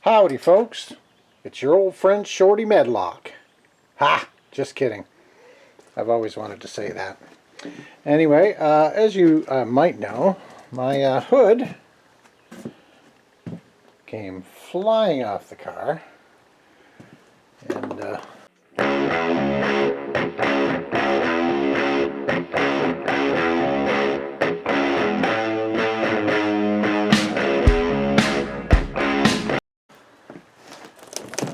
Howdy folks, it's your old friend Shorty Medlock. Ha! Just kidding. I've always wanted to say that. Anyway, as you might know, my hood came flying off the car and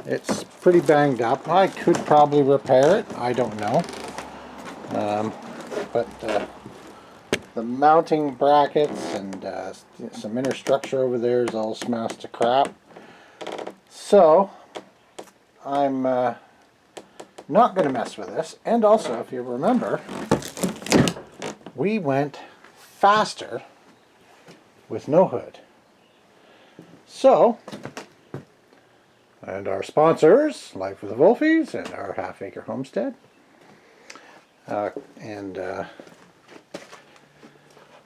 it's pretty banged up. I could probably repair it, I don't know. But the mounting brackets and some inner structure over there is all smashed to crap. So I'm not going to mess with this. And also, if you remember, we went faster with no hood. So, and our sponsors, Life with the Wolfies and our Half Acre Homestead. I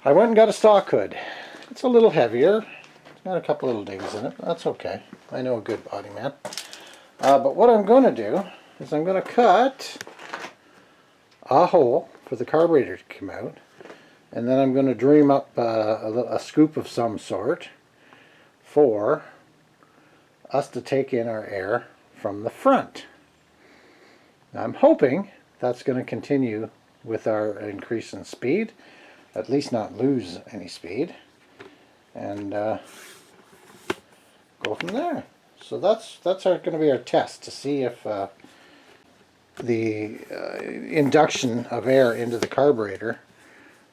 went and got a stock hood. It's a little heavier. It's got a couple little dings in it. That's okay. I know a good body man. But what I'm going to do is I'm going to cut a hole for the carburetor to come out. And then I'm going to dream up a scoop of some sort for us to take in our air from the front. Now, I'm hoping that's going to continue with our increase in speed, at least not lose any speed, and go from there. So that's going to be our test to see if the induction of air into the carburetor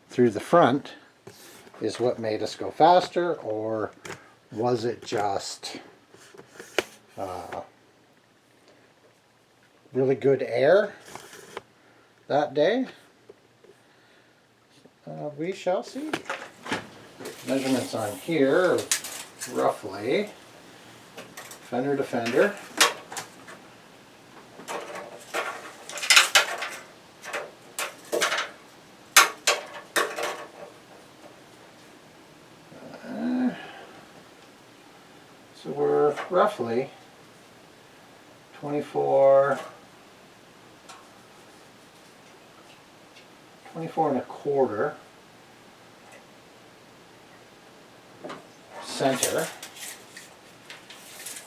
through the front is what made us go faster, or was it just really good air that day? We shall see. Measurements on here are roughly fender to fender. So we're roughly 24 and a quarter center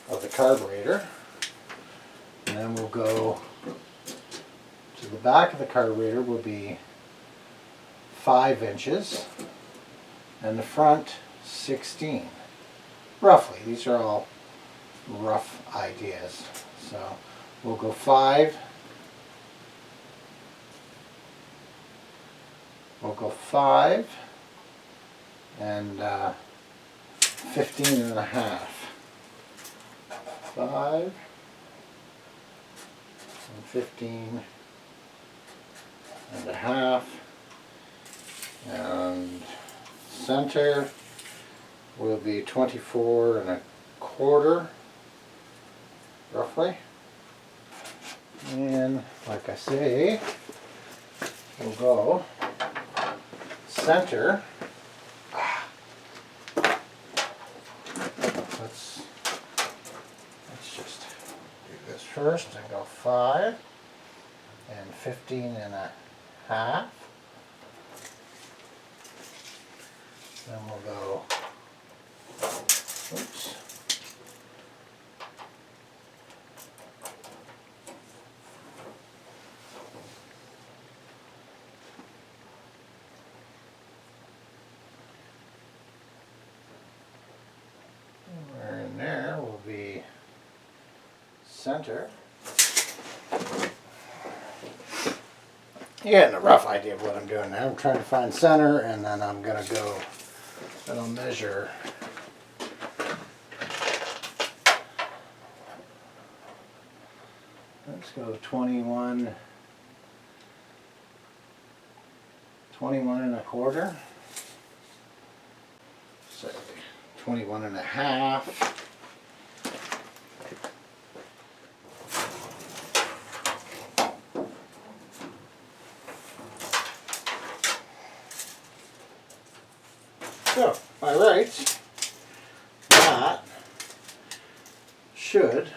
of the carburetor, and then we'll go to the back of the carburetor will be 5 inches and the front 16 roughly. These are all rough ideas, so we'll go 5. We'll go 5 and 15 and a half. 5 and 15 and a half. And center will be 24 and a quarter, roughly. And like I say, we'll go center. Let's just do this first and go 5 and 15 and a half. Then we'll go, oops. There will be center. You get a rough idea of what I'm doing now. I'm trying to find center, and then I'm going to go and I'll measure. Let's go 21 and a quarter. So 21 and a half. So, by rights, that should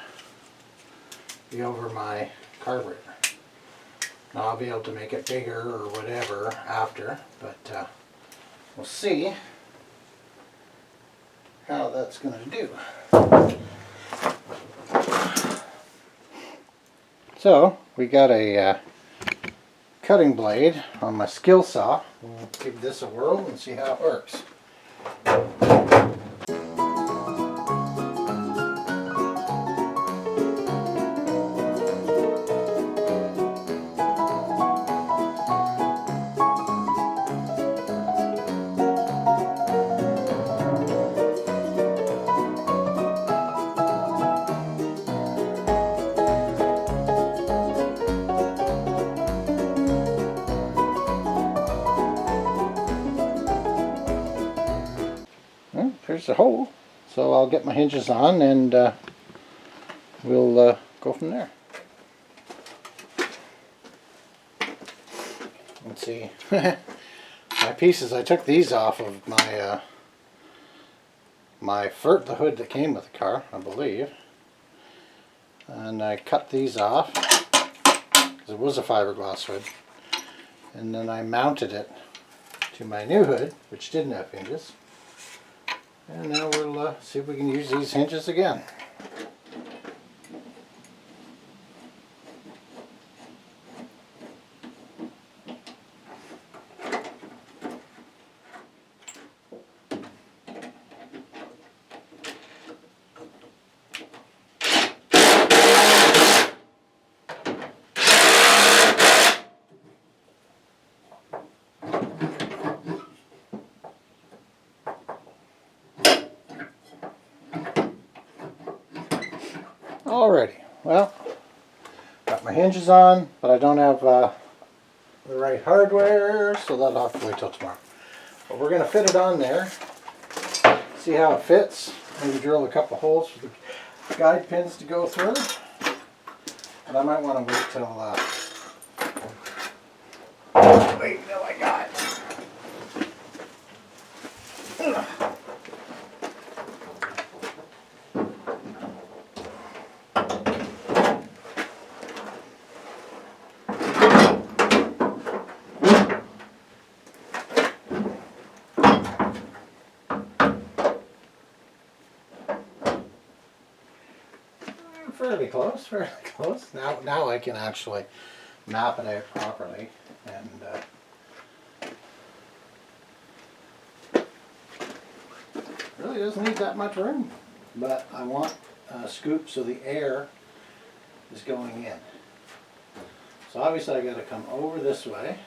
be over my carburetor. Now I'll be able to make it bigger or whatever after, but we'll see how that's going to do. So we got a cutting blade on my skill saw. We'll give this a whirl and see how it works. Well, there's the hole. So I'll get my hinges on and we'll go from there. Let's see. My pieces, I took these off of my the hood that came with the car, I believe. And I cut these off because it was a fiberglass hood. And then I mounted it to my new hood, which didn't have hinges. And now we'll see if we can use these hinges again. Alrighty, well, got my hinges on, but I don't have the right hardware, so that'll have to wait till tomorrow. But we're going to fit it on there, see how it fits, maybe drill a couple holes for the guide pins to go through. But I might want to wait till I got it. Fairly close, fairly close. Now I can actually map it out properly, and really doesn't need that much room. But I want a scoop so the air is going in. So obviously I got to come over this way.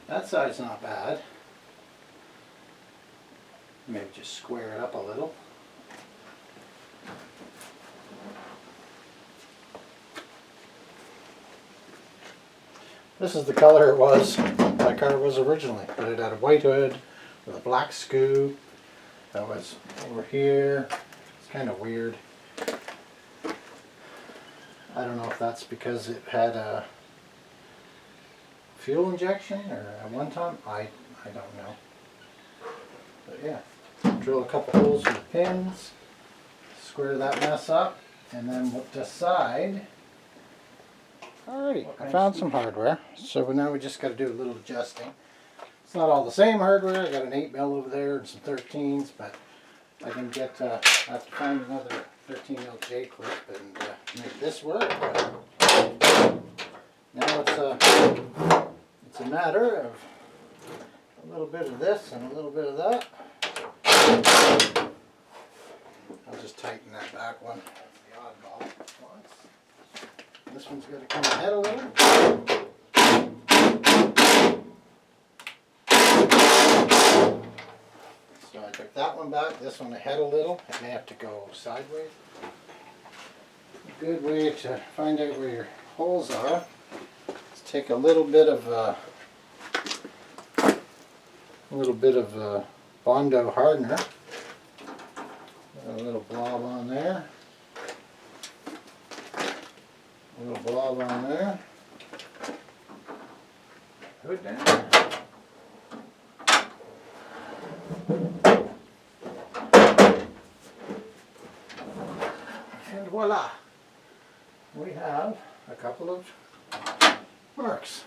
That side's not bad. Maybe just square it up a little. This is the color it was, my car was originally, but it had a white hood with a black scoop that was over here. It's kind of weird. I don't know if that's because it had a fuel injection or at one time, I don't know. But yeah, drill a couple holes with pins, square that mess up, and then we'll decide. Alrighty, I found some hardware, so now we just got to do a little adjusting. It's not all the same hardware. I got an 8mm over there and some 13s, but I can get, I have to find another 13mm J clip and make this work. But now it's a matter of a little bit of this and a little bit of that. I'll just tighten that back one, the oddball once. This one's going to come ahead a little. So I took that one back, this one ahead a little. It may have to go sideways. A good way to find out where your holes are is take a little bit of Bondo hardener. A little blob on there. A little blob on there. Hood down. And voila! We have a couple of marks.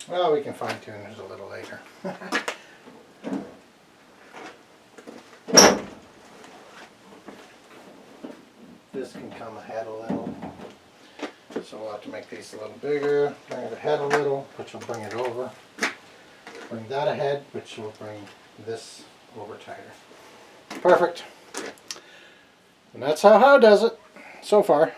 Well, we can fine tune this a little later. This can come ahead a little. So we'll have to make these a little bigger, bring it ahead a little, which will bring it over. Bring that ahead, which will bring this over tighter. Perfect. And that's how does it so far.